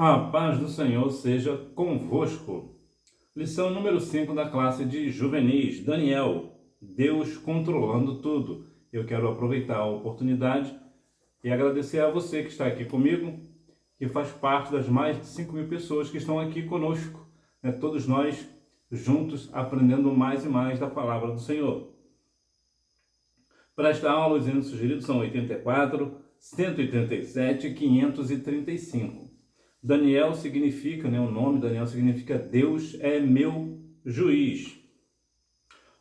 A paz do Senhor seja convosco. Lição número 5 da classe de juvenis. Daniel, Deus controlando tudo. Eu quero aproveitar a oportunidade e agradecer a você que está aqui comigo, que faz parte das mais de 5.000 pessoas que estão aqui conosco, né? Todos nós juntos aprendendo mais e mais da palavra do Senhor. Para esta aula, os hinos sugeridos são 84, 187 e 535. Daniel significa, o nome Daniel significa Deus é meu juiz.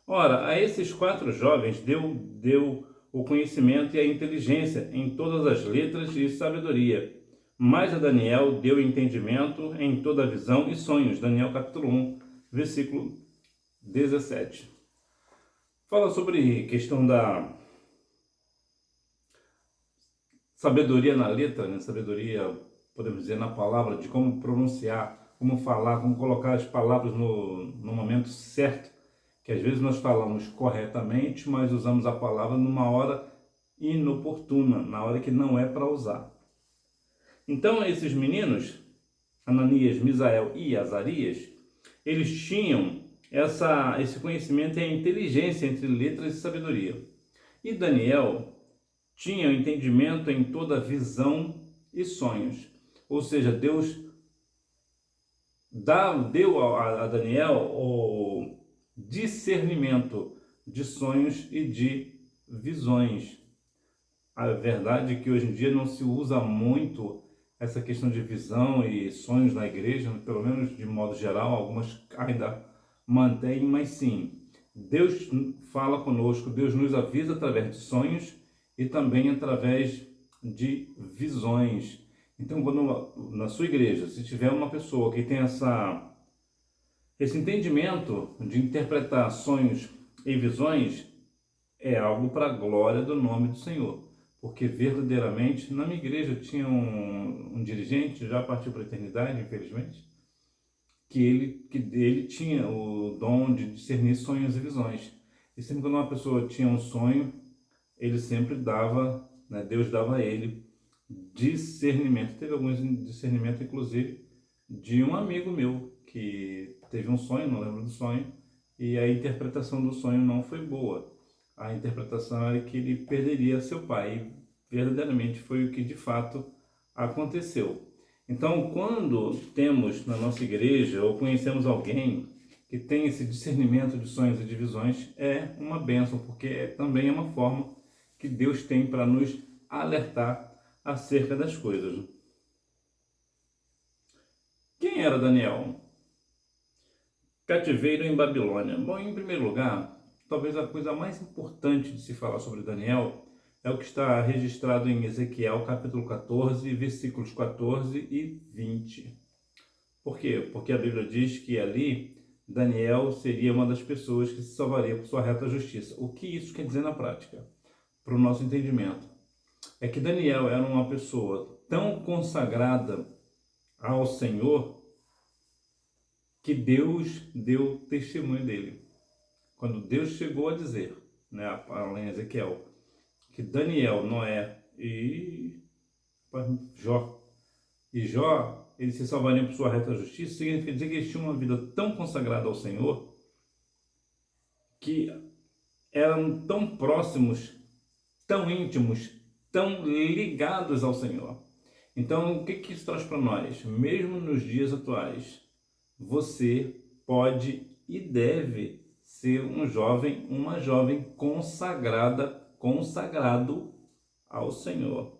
Ora, a esses 4 jovens deu o conhecimento e a inteligência em todas as letras e sabedoria. Mas a Daniel deu entendimento em toda a visão e sonhos. Daniel capítulo 1, versículo 17. Fala sobre questão da sabedoria na letra, né? Sabedoria, podemos dizer, na palavra, de como pronunciar, como falar, como colocar as palavras no momento certo, que às vezes nós falamos corretamente, mas usamos a palavra numa hora inoportuna, na hora que não é para usar. Então, esses meninos, Ananias, Misael e Azarias, eles tinham esse conhecimento e a inteligência entre letras e sabedoria. E Daniel tinha o entendimento em toda visão e sonhos. Ou seja, Deus deu a Daniel o discernimento de sonhos e de visões. A verdade é que hoje em dia não se usa muito essa questão de visão e sonhos na igreja, pelo menos de modo geral, algumas ainda mantêm, mas sim, Deus fala conosco, Deus nos avisa através de sonhos e também através de visões. Então, quando na sua igreja, se tiver uma pessoa que tem esse entendimento de interpretar sonhos e visões, é algo para a glória do nome do Senhor. Porque verdadeiramente, na minha igreja tinha um dirigente, já partiu para a eternidade, infelizmente, que ele tinha o dom de discernir sonhos e visões. E sempre quando uma pessoa tinha um sonho, ele sempre dava, né, Deus dava a ele discernimento. Teve alguns discernimento, inclusive, de um amigo meu que teve um sonho, não lembro do sonho, e a interpretação do sonho não foi boa. A interpretação era que ele perderia seu pai, e verdadeiramente foi o que de fato aconteceu. Então, quando temos na nossa igreja ou conhecemos alguém que tem esse discernimento de sonhos e de visões, é uma bênção, porque também é uma forma que Deus tem para nos alertar acerca das coisas. Quem era Daniel? Cativeiro em Babilônia. Bom, em primeiro lugar, talvez a coisa mais importante de se falar sobre Daniel é o que está registrado em Ezequiel capítulo 14, versículos 14 e 20. Por quê? Porque a Bíblia diz que ali Daniel seria uma das pessoas que se salvaria por sua reta justiça. O que isso quer dizer na prática? Para o nosso entendimento, é que Daniel era uma pessoa tão consagrada ao Senhor que Deus deu testemunho dele. Quando Deus chegou a dizer, né, em Ezequiel, que Daniel, Noé e Jó, eles se salvariam por sua reta justiça, significa dizer que eles tinham uma vida tão consagrada ao Senhor que eram tão próximos, tão íntimos, tão ligados ao Senhor. Então, o que isso traz para nós? Mesmo nos dias atuais, você pode e deve ser um jovem, uma jovem consagrada, consagrado ao Senhor.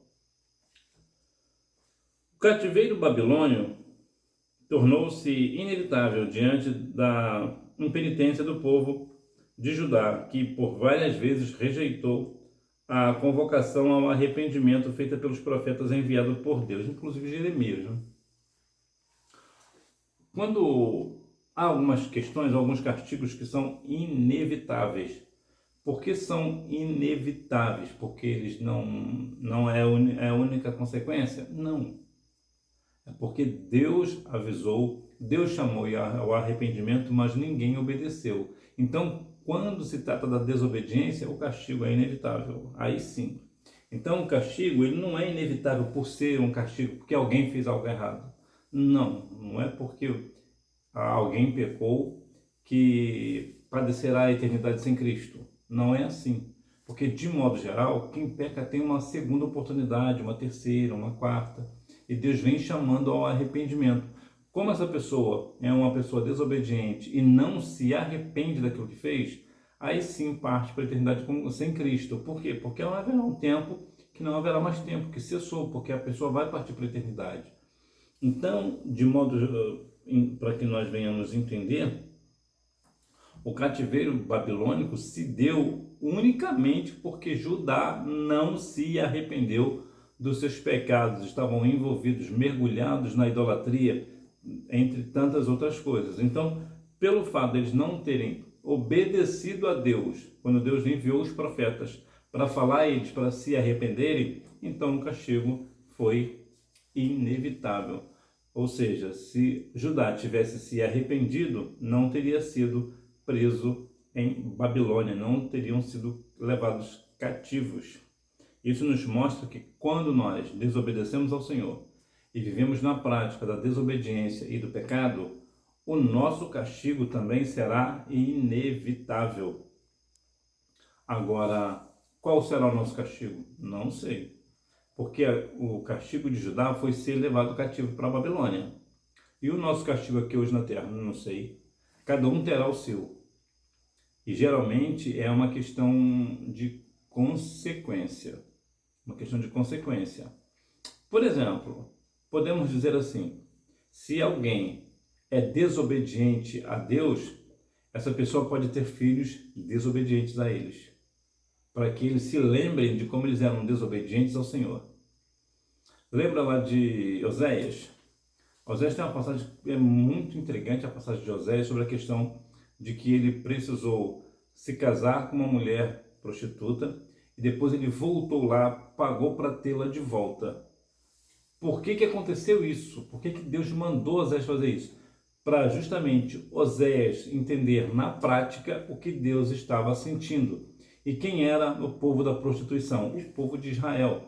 O cativeiro babilônio tornou-se inevitável diante da impenitência do povo de Judá, que por várias vezes rejeitou a convocação ao arrependimento feita pelos profetas enviados por Deus, inclusive Jeremias. Quando há algumas questões, alguns castigos que são inevitáveis. Por que são inevitáveis? Porque eles não é a única consequência? Não. É porque Deus avisou, Deus chamou ao arrependimento, mas ninguém obedeceu. Então, quando se trata da desobediência, o castigo é inevitável. Aí sim. Então, o castigo ele não é inevitável por ser um castigo, porque alguém fez algo errado. Não, não é porque alguém pecou que padecerá a eternidade sem Cristo. Não é assim. Porque, de modo geral, quem peca tem uma segunda oportunidade, uma terceira, uma quarta. E Deus vem chamando ao arrependimento. Como essa pessoa é uma pessoa desobediente e não se arrepende daquilo que fez, aí sim parte para a eternidade sem Cristo. Por quê? Porque haverá um tempo que não haverá mais tempo, que cessou, porque a pessoa vai partir para a eternidade. Então, de modo para que nós venhamos entender, o cativeiro babilônico se deu unicamente porque Judá não se arrependeu dos seus pecados, estavam envolvidos, mergulhados na idolatria, entre tantas outras coisas. Então, pelo fato deles não terem obedecido a Deus, quando Deus enviou os profetas para falar a eles para se arrependerem, então o castigo foi inevitável. Ou seja, se Judá tivesse se arrependido, não teria sido preso em Babilônia, não teriam sido levados cativos. Isso nos mostra que quando nós desobedecemos ao Senhor e vivemos na prática da desobediência e do pecado, o nosso castigo também será inevitável. Agora, qual será o nosso castigo? Não sei. Porque o castigo de Judá foi ser levado cativo para a Babilônia. E o nosso castigo aqui hoje na terra? Não sei. Cada um terá o seu. E geralmente é uma questão de consequência. Uma questão de consequência. Por exemplo, podemos dizer assim: se alguém é desobediente a Deus, essa pessoa pode ter filhos desobedientes a eles, para que eles se lembrem de como eles eram desobedientes ao Senhor. Lembra lá de Oséias? Oséias tem uma passagem que é muito intrigante, a passagem de Oséias, sobre a questão de que ele precisou se casar com uma mulher prostituta e depois ele voltou lá, pagou para tê-la de volta. Por que aconteceu isso? Por que Deus mandou Oséias fazer isso? Para justamente Oséias entender na prática o que Deus estava sentindo. E quem era o povo da prostituição? O povo de Israel.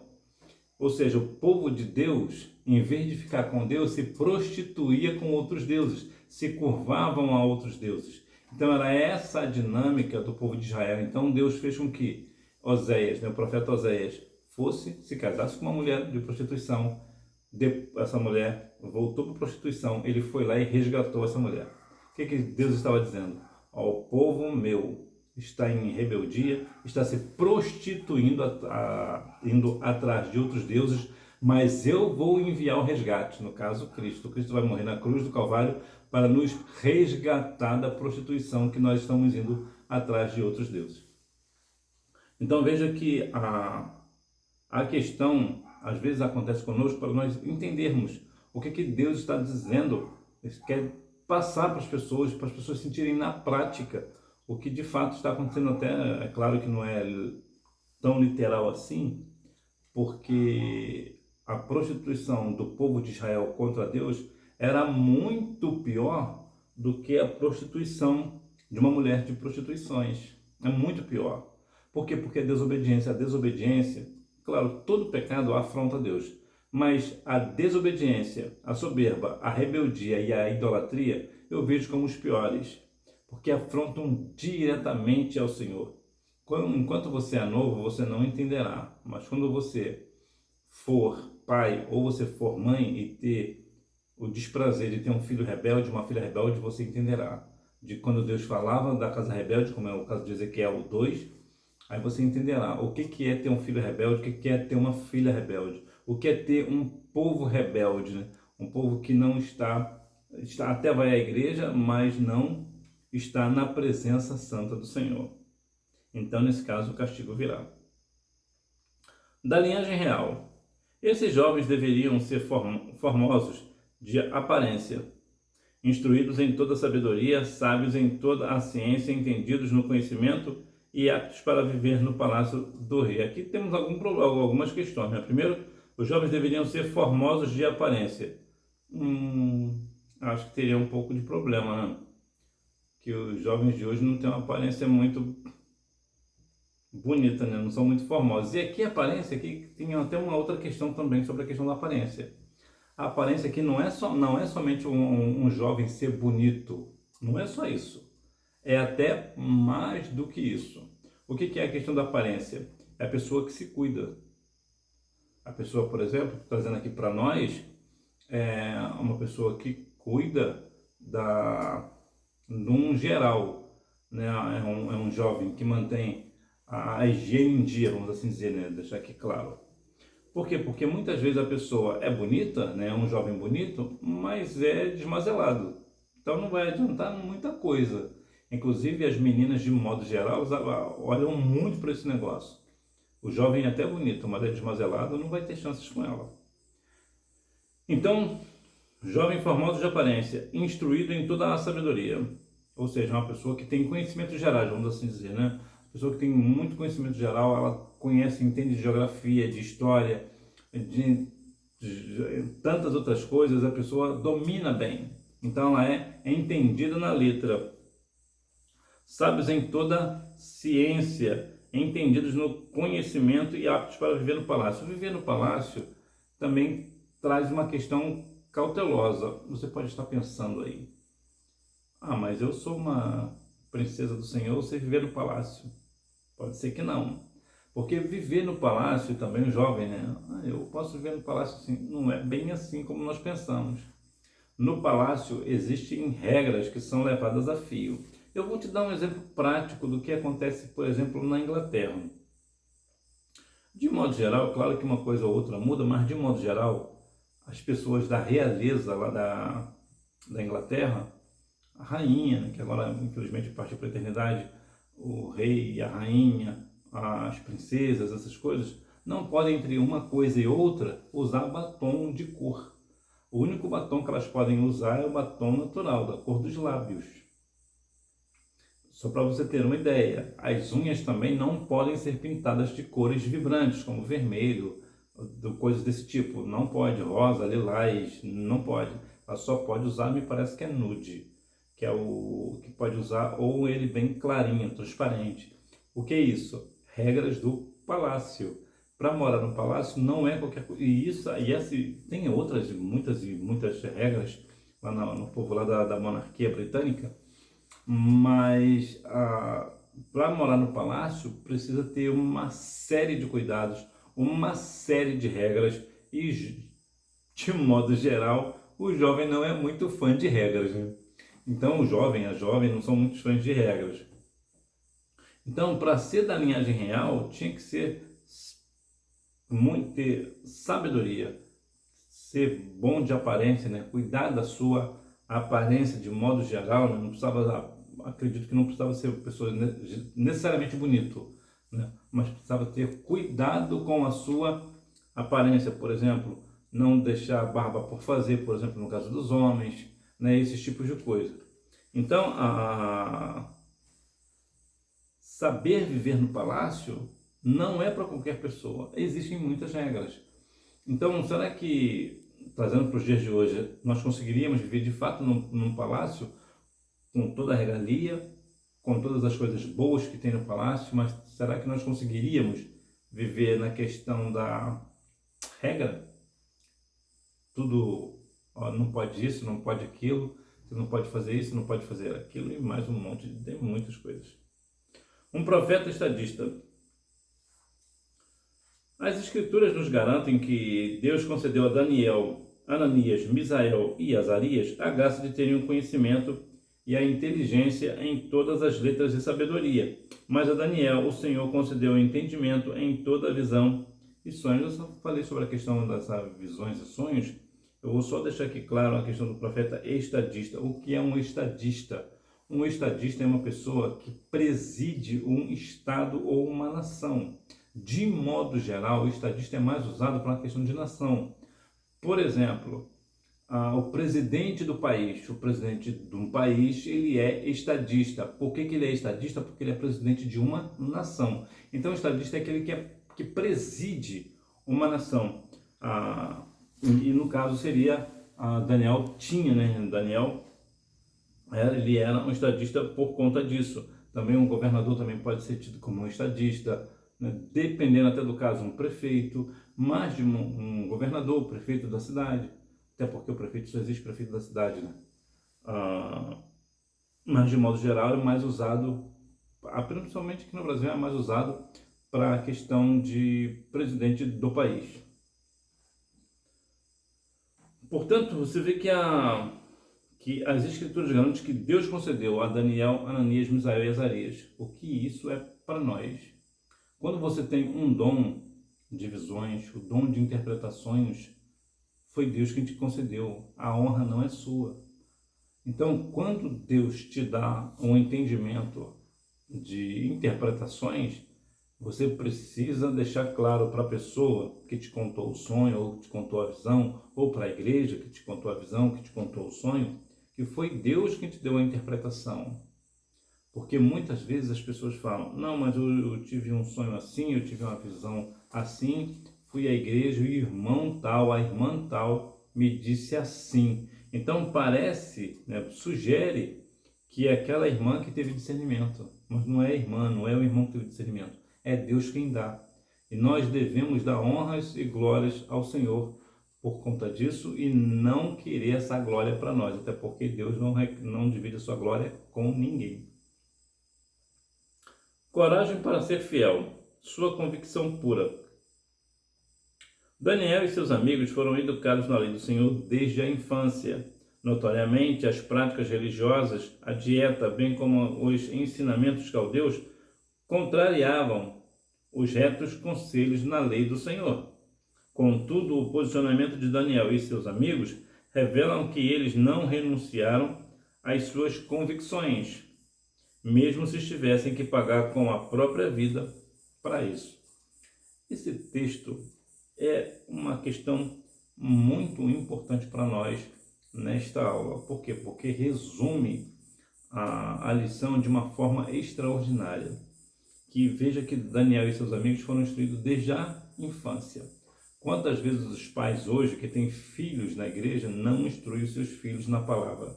Ou seja, o povo de Deus, em vez de ficar com Deus, se prostituía com outros deuses, se curvavam a outros deuses. Então era essa a dinâmica do povo de Israel. Então Deus fez com que Oséias, o profeta Oséias, se casasse com uma mulher de prostituição. Essa mulher voltou para a prostituição, ele foi lá e resgatou essa mulher. O que Deus estava dizendo? O povo meu está em rebeldia, está se prostituindo, indo atrás de outros deuses, mas eu vou enviar o resgate, no caso Cristo. Cristo vai morrer na cruz do Calvário para nos resgatar da prostituição que nós estamos indo atrás de outros deuses. Então veja que a questão às vezes acontece conosco para nós entendermos o que Deus está dizendo, Ele quer passar para as pessoas sentirem na prática o que de fato está acontecendo. Até é claro que não é tão literal assim, porque a prostituição do povo de Israel contra Deus era muito pior do que a prostituição de uma mulher de prostituições. É muito pior. Por quê? Porque a desobediência, claro, todo pecado afronta a Deus, mas a desobediência, a soberba, a rebeldia e a idolatria, eu vejo como os piores, porque afrontam diretamente ao Senhor. Enquanto você é novo, você não entenderá, mas quando você for pai ou você for mãe e ter o desprazer de ter um filho rebelde, uma filha rebelde, você entenderá. De quando Deus falava da casa rebelde, como é o caso de Ezequiel 2, aí você entenderá o que é ter um filho rebelde, o que é ter uma filha rebelde, o que é ter um povo rebelde, né? Um povo que não está até vai à igreja, mas não está na presença santa do Senhor. Então, nesse caso, o castigo virá. Da linhagem real. Esses jovens deveriam ser formosos de aparência, instruídos em toda a sabedoria, sábios em toda a ciência, entendidos no conhecimento e aptos para viver no palácio do rei. Aqui temos algumas questões. Né? Primeiro, os jovens deveriam ser formosos de aparência. Acho que teria um pouco de problema, né? Que os jovens de hoje não têm uma aparência muito bonita, né? Não são muito formosos. E aqui a aparência, aqui tem até uma outra questão também sobre a questão da aparência. A aparência aqui não é somente um jovem ser bonito, não é só isso. É até mais do que isso. O que é a questão da aparência? É a pessoa que se cuida. A pessoa, por exemplo, trazendo aqui para nós, é uma pessoa que cuida num geral, né? É um jovem que mantém a higiene em dia, vamos assim dizer, né? Deixar aqui claro. Por quê? Porque muitas vezes a pessoa é bonita, né? É um jovem bonito, mas é desmazelado. Então não vai adiantar muita coisa. Inclusive as meninas, de modo geral, olham muito para esse negócio. O jovem é até bonito, mas é desmazelado, não vai ter chances com ela. Então, jovem formoso de aparência, instruído em toda a sabedoria. Ou seja, uma pessoa que tem conhecimentos gerais, vamos assim dizer, né? Pessoa que tem muito conhecimento geral, ela conhece, entende de geografia, de história, de tantas outras coisas, a pessoa domina bem. Então ela é entendida na letra. Sábios em toda ciência, entendidos no conhecimento e aptos para viver no palácio. Viver no palácio também traz uma questão cautelosa. Você pode estar pensando aí, mas eu sou uma princesa do Senhor, você viver no palácio. Pode ser que não. Porque viver no palácio, também o jovem, né? Eu posso viver no palácio assim. Não é bem assim como nós pensamos. No palácio existem regras que são levadas a fio. Eu vou te dar um exemplo prático do que acontece, por exemplo, na Inglaterra. De modo geral, claro que uma coisa ou outra muda, mas de modo geral, as pessoas da realeza lá da Inglaterra, a rainha, né, que agora infelizmente partiu para a eternidade, o rei e a rainha, as princesas, essas coisas, não podem, entre uma coisa e outra, usar batom de cor. O único batom que elas podem usar é o batom natural, da cor dos lábios. Só para você ter uma ideia, as unhas também não podem ser pintadas de cores vibrantes, como vermelho, coisas desse tipo. Não pode, rosa, lilás, não pode. Ela só pode usar, me parece que é nude, que é o que pode usar, ou ele bem clarinho, transparente. O que é isso? Regras do palácio. Para morar no palácio não é qualquer coisa. Tem outras, muitas regras lá no povo lá da monarquia britânica, mas para morar no palácio precisa ter uma série de cuidados, uma série de regras e, de modo geral, o jovem não é muito fã de regras, né? Então o jovem, a jovem não são muito fãs de regras. Então, para ser da linhagem real, tinha que ser ter sabedoria, ser bom de aparência, né? Cuidar da sua aparência de modo geral, né? Não precisava, acredito que não precisava ser pessoa necessariamente bonito, né? Mas precisava ter cuidado com a sua aparência, por exemplo, não deixar barba por fazer, por exemplo, no caso dos homens, né? Esses tipos de coisa. Então, saber viver no palácio não é para qualquer pessoa. Existem muitas regras. Então, será que, trazendo para os dias de hoje, nós conseguiríamos viver de fato num palácio com toda a regalia, com todas as coisas boas que tem no palácio, mas será que nós conseguiríamos viver na questão da regra? Tudo, não pode isso, não pode aquilo, você não pode fazer isso, não pode fazer aquilo, e mais um monte de muitas coisas. Um profeta estadista. As escrituras nos garantem que Deus concedeu a Daniel, Ananias, Misael e Azarias a graça de terem o conhecimento e a inteligência em todas as letras e sabedoria. Mas a Daniel, o Senhor concedeu o entendimento em toda a visão e sonhos. Eu só falei sobre a questão dessas visões e sonhos. Eu vou só deixar aqui claro a questão do profeta estadista. O que é um estadista? Um estadista é uma pessoa que preside um estado ou uma nação. De modo geral, o estadista é mais usado para uma questão de nação. Por exemplo, o presidente do país, o presidente de um país, ele é estadista. Por que ele é estadista? Porque ele é presidente de uma nação. Então, o estadista é aquele que preside uma nação. E no caso seria, Daniel tinha, né? Daniel, ele era um estadista por conta disso. Também um governador também pode ser tido como um estadista, né? Dependendo até do caso, um prefeito, mais de um governador, prefeito da cidade. até porque o prefeito só existe prefeito da cidade, né? Ah, mas de modo geral é mais usado, principalmente aqui no Brasil, é mais usado para a questão de presidente do país. Portanto, você vê que as escrituras garantem que Deus concedeu a Daniel, Ananias, Misael e Azarias. O que isso é para nós? Quando você tem um dom de visões, o dom de interpretações, foi Deus quem te concedeu. A honra não é sua. Então, quando Deus te dá um entendimento de interpretações, você precisa deixar claro para a pessoa que te contou o sonho, ou que te contou a visão, ou para a igreja que te contou a visão, que te contou o sonho, que foi Deus quem te deu a interpretação. Porque muitas vezes as pessoas falam, não, mas eu tive um sonho assim, eu tive uma visão assim, fui à igreja e o irmão tal, a irmã tal me disse assim. Então parece, né, sugere que é aquela irmã que teve discernimento, mas não é a irmã, não é o irmão que teve discernimento, é Deus quem dá. E nós devemos dar honras e glórias ao Senhor por conta disso e não querer essa glória para nós, até porque Deus não divide a sua glória com ninguém. Coragem para ser fiel, sua convicção pura. Daniel e seus amigos foram educados na lei do Senhor desde a infância. Notoriamente, as práticas religiosas, a dieta, bem como os ensinamentos caldeus, contrariavam os retos conselhos na lei do Senhor. Contudo, o posicionamento de Daniel e seus amigos revelam que eles não renunciaram às suas convicções, mesmo se tivessem que pagar com a própria vida para isso. Esse texto é uma questão muito importante para nós nesta aula. Por quê? Porque resume a lição de uma forma extraordinária. Que veja que Daniel e seus amigos foram instruídos desde a infância. Quantas vezes os pais hoje, que têm filhos na igreja, não instruem os seus filhos na palavra?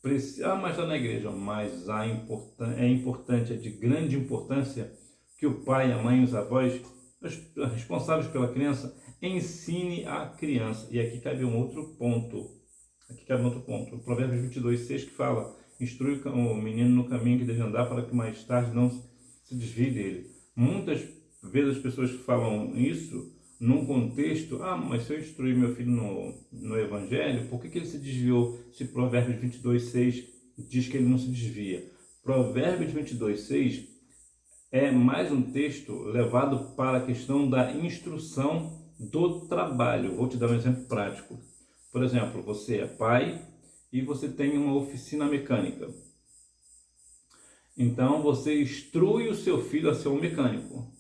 Mas está na igreja, mas é importante, é de grande importância que o pai, a mãe, os avós, os responsáveis pela criança, ensine a criança. E aqui cabe um outro ponto. O Provérbios 22:6 que fala, instrui o menino no caminho que deve andar para que mais tarde não se desvie dele. Muitas vezes as pessoas falam isso num contexto, mas se eu instruir meu filho no Evangelho, por que ele se desviou se Provérbios 22:6 diz que ele não se desvia? Provérbios 22:6 é mais um texto levado para a questão da instrução do trabalho. Vou te dar um exemplo prático. Por exemplo, você é pai e você tem uma oficina mecânica. Então, você instrui o seu filho a ser um mecânico.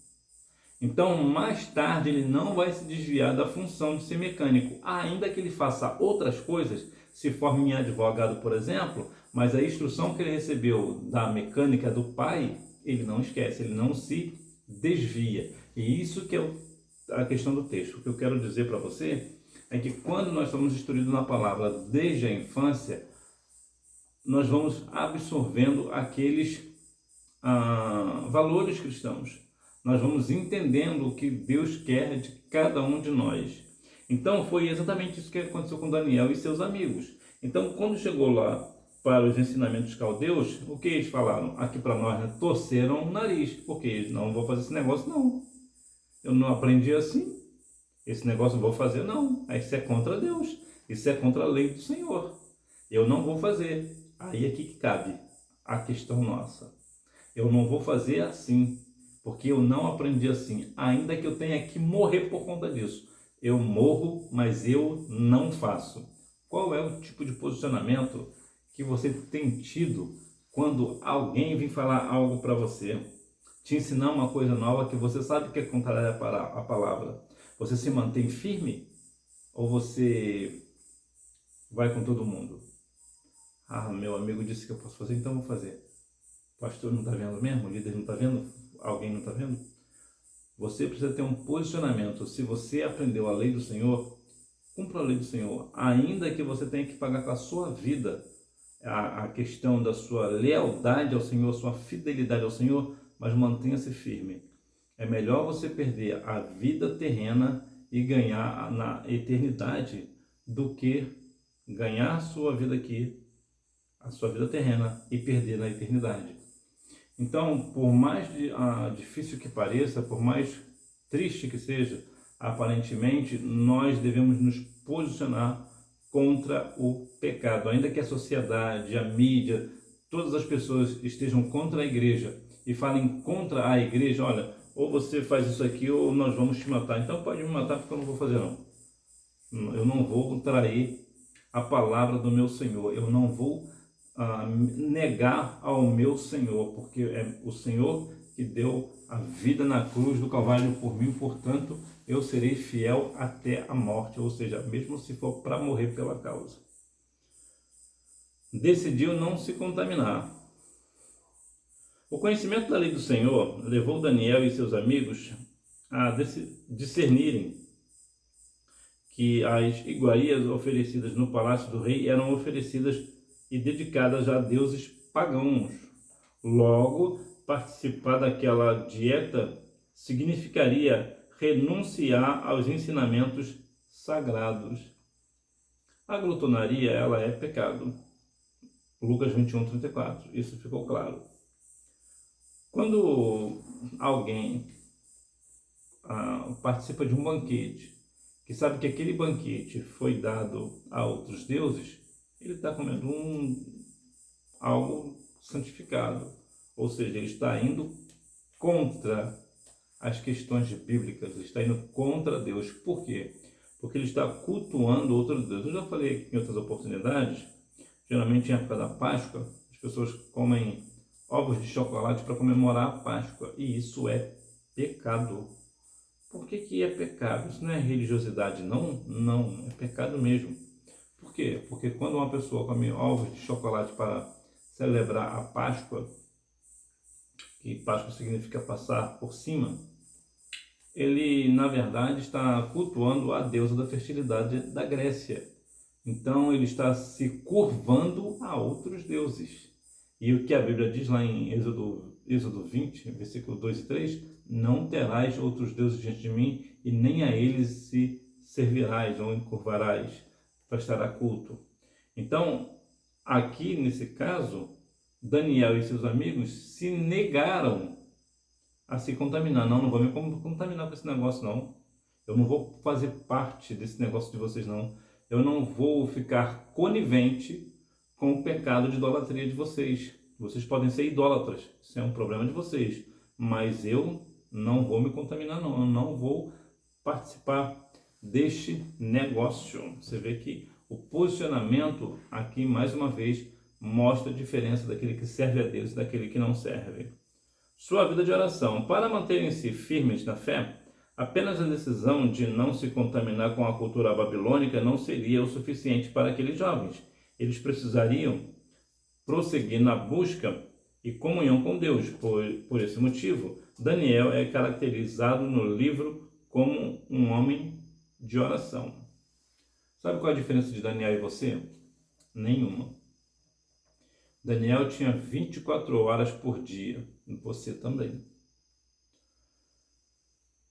Então, mais tarde, ele não vai se desviar da função de ser mecânico, ainda que ele faça outras coisas, se forme em advogado, por exemplo, mas a instrução que ele recebeu da mecânica do pai, ele não esquece, ele não se desvia. E isso que é a questão do texto. O que eu quero dizer para você é que quando nós somos instruídos na palavra desde a infância, nós vamos absorvendo aqueles valores cristãos. Nós vamos entendendo o que Deus quer de cada um de nós. Então foi exatamente isso que aconteceu com Daniel e seus amigos. Então quando chegou lá para os ensinamentos caldeus, o que eles falaram? Aqui para nós, né? Torceram o nariz, porque eles não vou fazer esse negócio não. Eu não aprendi assim. Esse negócio eu vou fazer não. Isso é contra Deus. Isso é contra a lei do Senhor. Eu não vou fazer. Aí aqui que cabe a questão nossa. Eu não vou fazer assim, porque eu não aprendi assim, ainda que eu tenha que morrer por conta disso. Eu morro, mas eu não faço. Qual é o tipo de posicionamento que você tem tido quando alguém vem falar algo para você, te ensinar uma coisa nova que você sabe que é contrária à palavra? Você se mantém firme ou você vai com todo mundo? Meu amigo disse que eu posso fazer, então eu vou fazer. O pastor não está vendo mesmo? O líder não está vendo? Alguém não está vendo? Você precisa ter um posicionamento. Se você aprendeu a lei do Senhor, cumpra a lei do Senhor. Ainda que você tenha que pagar com a sua vida a questão da sua lealdade ao Senhor, sua fidelidade ao Senhor, mas mantenha-se firme. É melhor você perder a vida terrena e ganhar na eternidade do que ganhar a sua vida aqui, a sua vida terrena, e perder na eternidade. Então, por mais difícil que pareça, por mais triste que seja, aparentemente, nós devemos nos posicionar contra o pecado. Ainda que a sociedade, a mídia, todas as pessoas estejam contra a igreja e falem contra a igreja, olha, ou você faz isso aqui ou nós vamos te matar. Então pode me matar porque eu não vou fazer não. Eu não vou trair a palavra do meu Senhor. Eu não vou negar ao meu Senhor, porque é o Senhor que deu a vida na cruz do Calvário por mim, portanto, eu serei fiel até a morte, ou seja, mesmo se for para morrer pela causa. Decidiu não se contaminar. O conhecimento da lei do Senhor levou Daniel e seus amigos a discernirem que as iguarias oferecidas no palácio do rei eram oferecidas e dedicadas a deuses pagãos. Logo, participar daquela dieta significaria renunciar aos ensinamentos sagrados. A glutonaria, ela é pecado. Lucas 21:34, isso ficou claro. Quando alguém participa de um banquete, que sabe que aquele banquete foi dado a outros deuses, ele está comendo algo santificado. Ou seja, ele está indo contra as questões bíblicas, ele está indo contra Deus. Por quê? Porque ele está cultuando outros deuses. Eu já falei aqui em outras oportunidades, geralmente em época da Páscoa, as pessoas comem ovos de chocolate para comemorar a Páscoa, e isso é pecado. Por que é pecado? Isso não é religiosidade, não? Não, é pecado mesmo. Por quê? Porque quando uma pessoa come ovos de chocolate para celebrar a Páscoa, que Páscoa significa passar por cima, ele, na verdade, está cultuando a deusa da fertilidade da Grécia. Então, ele está se curvando a outros deuses. E o que a Bíblia diz lá em Êxodo 20, versículo 2 e 3, não terás outros deuses diante de mim, e nem a eles se servirás ou encurvarás, prestará culto. Então, aqui nesse caso, Daniel e seus amigos se negaram a se contaminar. Não vou me contaminar com esse negócio, não. Eu não vou fazer parte desse negócio de vocês, não. Eu não vou ficar conivente com o pecado de idolatria de vocês. Vocês podem ser idólatras, isso é um problema de vocês. Mas eu não vou me contaminar, não. Eu não vou participar deste negócio. Você vê que o posicionamento aqui, mais uma vez, mostra a diferença daquele que serve a Deus e daquele que não serve. Sua vida de oração. Para manterem-se firmes na fé, apenas a decisão de não se contaminar com a cultura babilônica não seria o suficiente para aqueles jovens. Eles precisariam prosseguir na busca e comunhão com Deus. Por esse motivo, Daniel é caracterizado no livro como um homem de oração. Sabe qual é a diferença de Daniel e você? Nenhuma. Daniel tinha 24 horas por dia, e você também.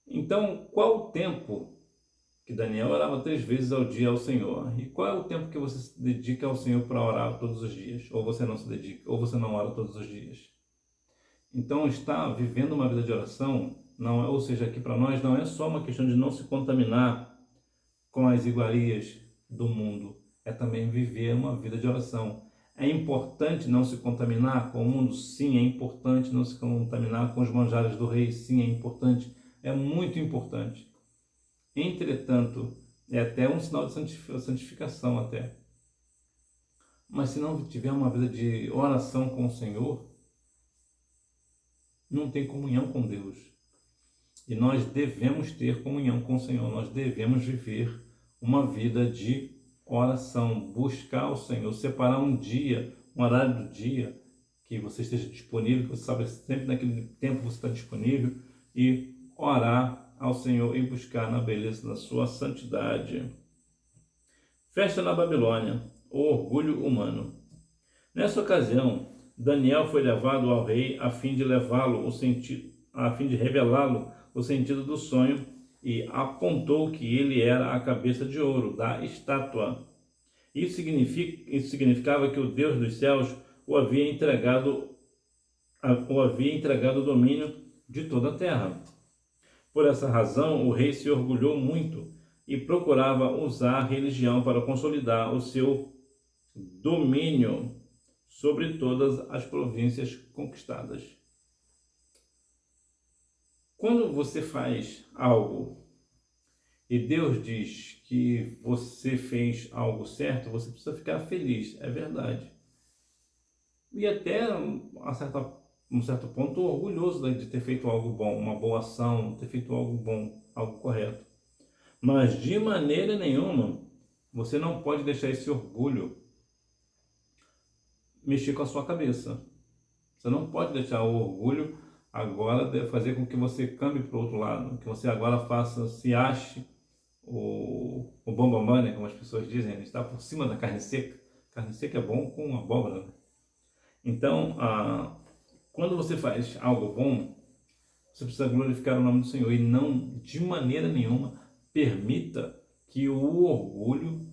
Então, qual o tempo que Daniel orava 3 vezes ao dia ao Senhor? E qual é o tempo que você se dedica ao Senhor para orar todos os dias? Ou você não se dedica, ou você não ora todos os dias? Então, estar vivendo uma vida de oração, não é, ou seja, aqui para nós não é só uma questão de não se contaminar com as iguarias do mundo, é também viver uma vida de oração. É importante não se contaminar com o mundo? Sim, é importante não se contaminar com os manjares do rei? Sim, é importante, é muito importante. Entretanto, é até um sinal de santificação até. Mas se não tiver uma vida de oração com o Senhor, não tem comunhão com Deus. E nós devemos ter comunhão com o Senhor, nós devemos viver uma vida de oração, buscar o Senhor, separar um dia, um horário do dia que você esteja disponível, que você sabe sempre naquele tempo você está disponível, e orar ao Senhor e buscar na beleza da sua santidade. Festa na Babilônia, o orgulho humano. Nessa ocasião, Daniel foi levado ao rei a fim de revelá-lo o sentido do sonho e apontou que ele era a cabeça de ouro da estátua. Isso significava que o Deus dos céus o havia entregado o domínio de toda a terra. Por essa razão, o rei se orgulhou muito e procurava usar a religião para consolidar o seu domínio sobre todas as províncias conquistadas. Quando você faz algo e Deus diz que você fez algo certo, você precisa ficar feliz, é verdade. E até um certo ponto orgulhoso de ter feito algo bom, uma boa ação, ter feito algo bom, algo correto. Mas de maneira nenhuma, você não pode deixar esse orgulho mexer com a sua cabeça. Você não pode deixar o orgulho agora fazer com que você cambie para o outro lado, que você agora se ache o bambambam, né, como as pessoas dizem, ele está por cima da carne seca. Carne seca é bom com abóbora, né? Então, quando você faz algo bom, você precisa glorificar o nome do Senhor e não, de maneira nenhuma, permita que o orgulho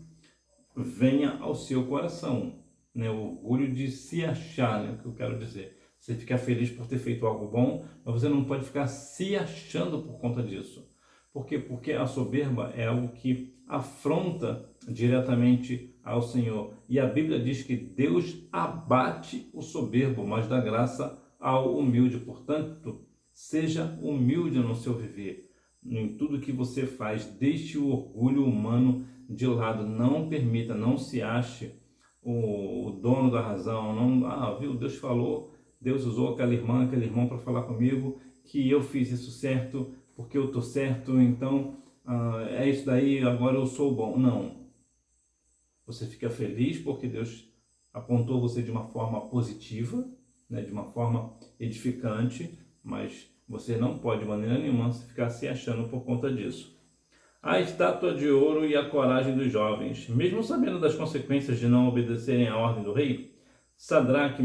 venha ao seu coração, né? O orgulho de se achar, né? O que eu quero dizer. Você fica feliz por ter feito algo bom, mas você não pode ficar se achando por conta disso. Por quê? Porque a soberba é algo que afronta diretamente ao Senhor. E a Bíblia diz que Deus abate o soberbo, mas dá graça ao humilde. Portanto, seja humilde no seu viver. Em tudo que você faz, deixe o orgulho humano de lado. Não permita, não se ache o dono da razão. Não, viu, Deus falou, Deus usou aquele irmão para falar comigo que eu fiz isso certo, porque eu estou certo, então é isso daí, agora eu sou bom. Não. Você fica feliz porque Deus apontou você de uma forma positiva, né, de uma forma edificante, mas você não pode de maneira nenhuma ficar se achando por conta disso. A estátua de ouro e a coragem dos jovens. Mesmo sabendo das consequências de não obedecerem à ordem do rei, Sadraque,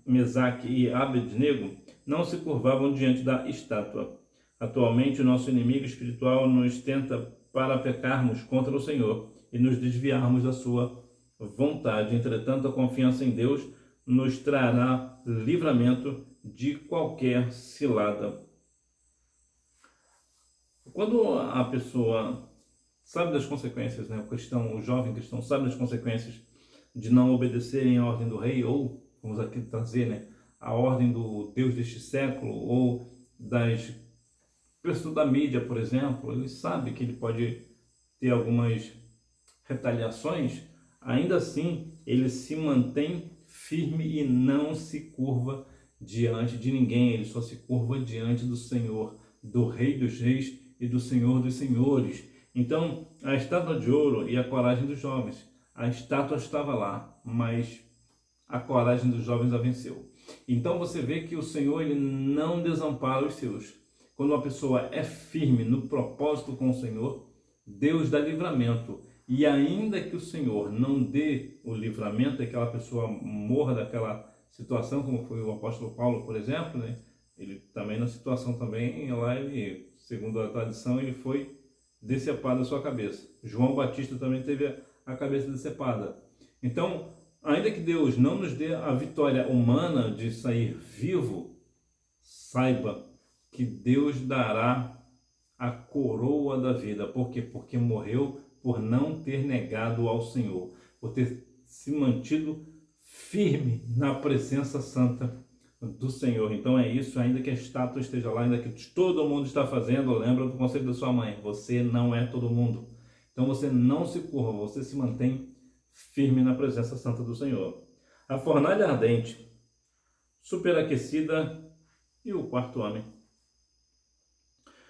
Mesaque e Abednego não se curvavam diante da estátua. Atualmente, o nosso inimigo espiritual nos tenta para pecarmos contra o Senhor e nos desviarmos da sua vontade. Entretanto, a confiança em Deus nos trará livramento de qualquer cilada. Quando a pessoa sabe das consequências, né, o jovem cristão sabe das consequências de não obedecerem à ordem do rei, ou, vamos aqui trazer, né, a ordem do Deus deste século, ou da mídia, por exemplo, ele sabe que ele pode ter algumas retaliações, ainda assim ele se mantém firme e não se curva diante de ninguém, ele só se curva diante do Senhor, do Rei dos Reis e do Senhor dos Senhores. Então, a estátua de ouro e a coragem dos jovens. A estátua estava lá, mas a coragem dos jovens a venceu. Então você vê que o Senhor ele não desampara os seus. Quando uma pessoa é firme no propósito com o Senhor, Deus dá livramento. E ainda que o Senhor não dê o livramento, aquela pessoa morra daquela situação, como foi o apóstolo Paulo, por exemplo, né? Ele também na situação também, lá ele, segundo a tradição, ele foi decepado a sua cabeça. João Batista também teve a cabeça decepada. Então, ainda que Deus não nos dê a vitória humana de sair vivo, saiba que Deus dará a coroa da vida. Por quê? Porque morreu por não ter negado ao Senhor, por ter se mantido firme na presença santa do Senhor. Então é isso, ainda que a estátua esteja lá, ainda que todo mundo está fazendo, lembra do conselho da sua mãe, você não é todo mundo. Então você não se curva, você se mantém firme na presença santa do Senhor. A fornalha ardente, superaquecida e o quarto homem.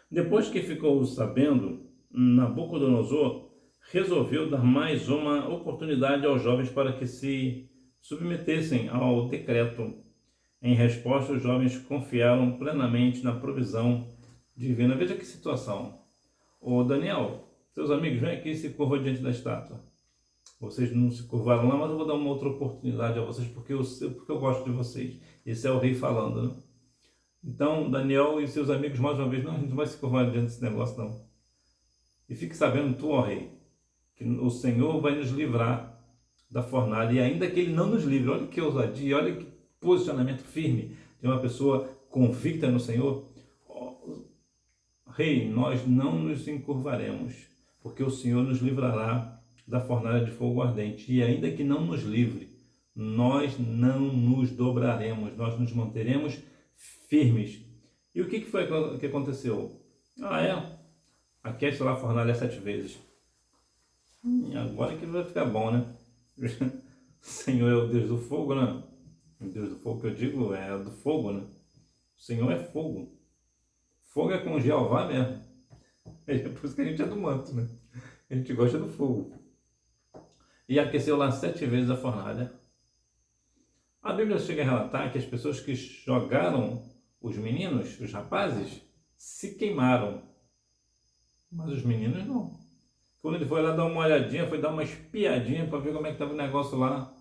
Depois que ficou sabendo, Nabucodonosor resolveu dar mais uma oportunidade aos jovens para que se submetessem ao decreto. Em resposta, os jovens confiaram plenamente na provisão divina. Veja que situação. Ô Daniel, seus amigos, vem aqui e se curva diante da estátua. Vocês não se curvaram lá, mas eu vou dar uma outra oportunidade a vocês porque eu gosto de vocês. Esse é o rei falando, né? Então, Daniel e seus amigos, mais uma vez, não, a gente não vai se curvar diante desse negócio, não. E fique sabendo tu, ó rei, que o Senhor vai nos livrar da fornalha, e ainda que ele não nos livre, olha que ousadia, olha que posicionamento firme de uma pessoa convicta no Senhor. Rei, nós não nos encurvaremos, porque o Senhor nos livrará da fornalha de fogo ardente, e ainda que não nos livre, nós não nos dobraremos, nós nos manteremos firmes. E o que foi que aconteceu? Aquece lá a fornalha 7 vezes. Agora que vai ficar bom, né? O Senhor é o Deus do fogo, né? O Deus do fogo que eu digo é do fogo, né? O Senhor é fogo. Fogo é com Jeová mesmo. É por isso que a gente é do manto, né? A gente gosta do fogo. E aqueceu lá 7 vezes a fornalha. A Bíblia chega a relatar que as pessoas que jogaram os meninos, os rapazes, se queimaram. Mas os meninos não. Quando ele foi lá dar uma olhadinha, foi dar uma espiadinha para ver como é que estava o negócio lá.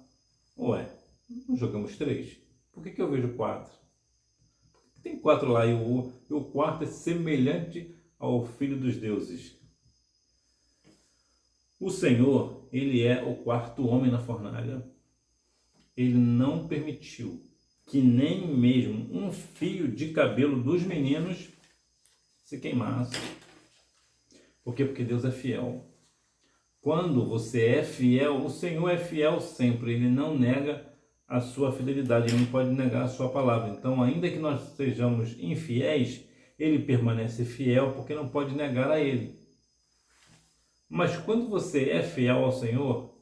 Ué, não jogamos 3? Por que eu vejo 4? Tem 4 lá e o quarto é semelhante ao Filho dos Deuses. O Senhor, ele é o quarto homem na fornalha. Ele não permitiu que nem mesmo um fio de cabelo dos meninos se queimasse. Por quê? Porque Deus é fiel. Quando você é fiel, o Senhor é fiel sempre. Ele não nega a sua fidelidade, ele não pode negar a sua palavra. Então, ainda que nós sejamos infiéis, ele permanece fiel porque não pode negar a ele. Mas quando você é fiel ao Senhor,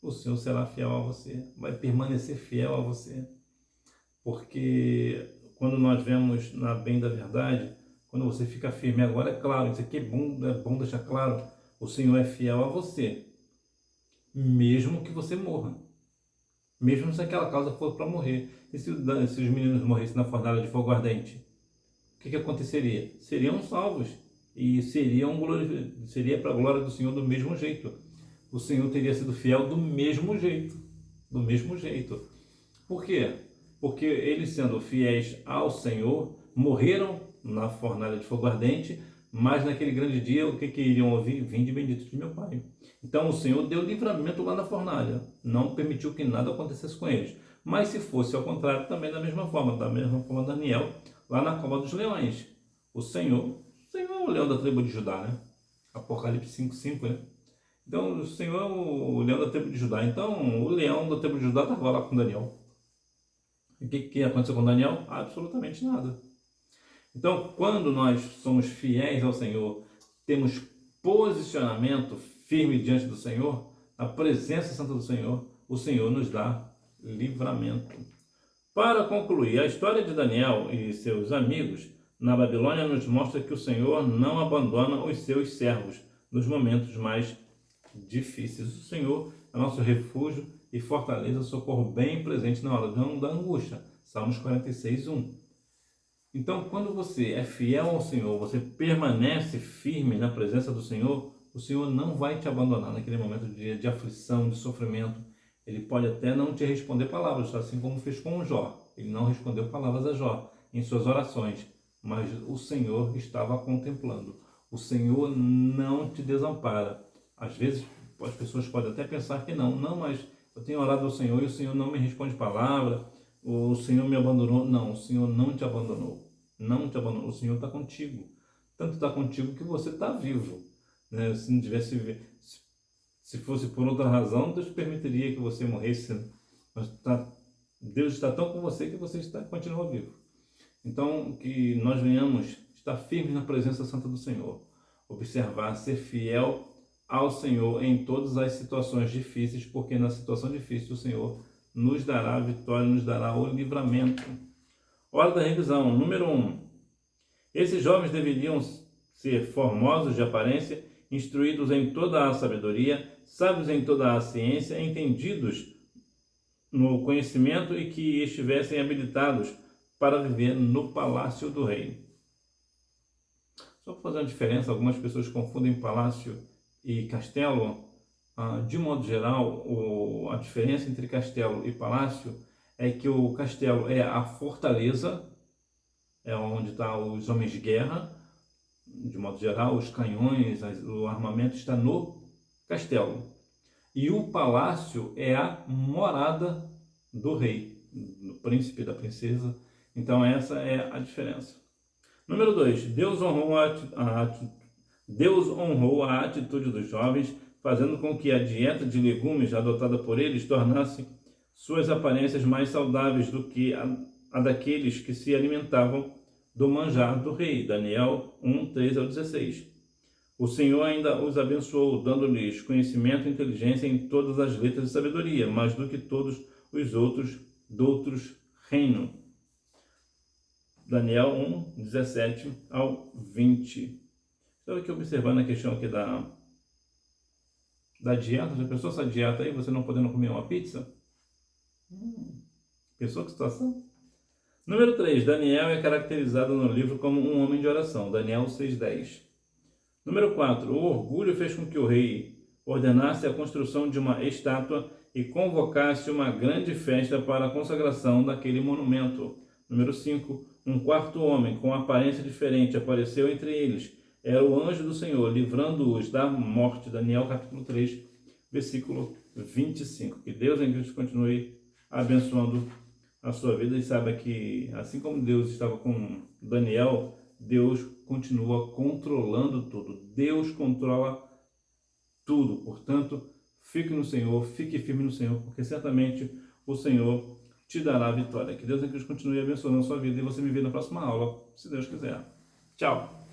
o Senhor será fiel a você, vai permanecer fiel a você. Porque quando nós vemos na bem da verdade, quando você fica firme, agora é claro, isso aqui é bom deixar claro, o Senhor é fiel a você, mesmo que você morra. Mesmo se aquela causa for para morrer. E se os meninos morressem na fornalha de fogo ardente? O que aconteceria? Seriam salvos. E seria para a glória do Senhor do mesmo jeito. O Senhor teria sido fiel do mesmo jeito. Do mesmo jeito. Por quê? Porque eles, sendo fiéis ao Senhor, morreram na fornalha de fogo ardente, mas naquele grande dia, o que iriam ouvir? Vinde bendito de meu Pai. Então o Senhor deu livramento lá na fornalha, não permitiu que nada acontecesse com eles. Mas se fosse ao contrário, também da mesma forma Daniel, lá na cova dos leões. O Senhor é o leão da tribo de Judá, né? Apocalipse 5:5, né? Então o Senhor é o leão da tribo de Judá. Então o leão da tribo de Judá estava lá com Daniel. E o que aconteceu com Daniel? Absolutamente nada. Então, quando nós somos fiéis ao Senhor, temos posicionamento firme diante do Senhor, na presença santa do Senhor, o Senhor nos dá livramento. Para concluir, a história de Daniel e seus amigos na Babilônia nos mostra que o Senhor não abandona os seus servos nos momentos mais difíceis. O Senhor é nosso refúgio e fortaleza, socorro bem presente na hora da angústia. Salmos 46:1. Então, quando você é fiel ao Senhor, você permanece firme na presença do Senhor, o Senhor não vai te abandonar naquele momento de aflição, de sofrimento. Ele pode até não te responder palavras, assim como fez com Jó. Ele não respondeu palavras a Jó em suas orações, mas o Senhor estava contemplando. O Senhor não te desampara. Às vezes, as pessoas podem até pensar que não, mas eu tenho orado ao Senhor e o Senhor não me responde palavra, o Senhor me abandonou. Não, o Senhor não te abandonou. Não te abandonou. O Senhor está contigo. Tanto está contigo que você está vivo. Né? Se não tivesse, se fosse por outra razão, Deus permitiria que você morresse. Mas Deus está tão com você que você continua vivo. Então, que nós venhamos estar firmes na presença santa do Senhor. Observar, ser fiel ao Senhor em todas as situações difíceis, porque na situação difícil o Senhor nos dará a vitória, nos dará o livramento. Hora da revisão. Número 1. Esses jovens deveriam ser formosos de aparência, instruídos em toda a sabedoria, sábios em toda a ciência, entendidos no conhecimento e que estivessem habilitados para viver no palácio do rei. Só para fazer uma diferença, algumas pessoas confundem palácio e castelo. De um modo geral, a diferença entre castelo e palácio é que o castelo é a fortaleza, é onde estão os homens de guerra, de modo geral, os canhões, o armamento está no castelo. E o palácio é a morada do rei, do príncipe, da princesa. Então essa é a diferença. Número 2. Deus honrou a atitude dos jovens, fazendo com que a dieta de legumes adotada por eles tornasse suas aparências mais saudáveis do que a daqueles que se alimentavam do manjar do rei. Daniel 1, 13 ao 16. O Senhor ainda os abençoou, dando-lhes conhecimento e inteligência em todas as letras de sabedoria, mais do que todos os outros reinos. Daniel 1, 17 ao 20. Estou aqui observando a questão aqui da dieta. Já pensou essa dieta aí, você não podendo comer uma pizza? Pensou que situação? Número 3. Daniel é caracterizado no livro como um homem de oração. Daniel 6:10. Número 4. O orgulho fez com que o rei ordenasse a construção de uma estátua e convocasse uma grande festa para a consagração daquele monumento. Número 5. Um quarto homem com aparência diferente apareceu entre eles. Era o anjo do Senhor, livrando-os da morte. Daniel capítulo 3, versículo 25. Que Deus em Cristo continue abençoando a sua vida e saiba que, assim como Deus estava com Daniel, Deus continua controlando tudo. Deus controla tudo. Portanto, fique no Senhor, fique firme no Senhor, porque certamente o Senhor te dará a vitória. Que Deus em Cristo continue abençoando a sua vida e você me vê na próxima aula, se Deus quiser. Tchau!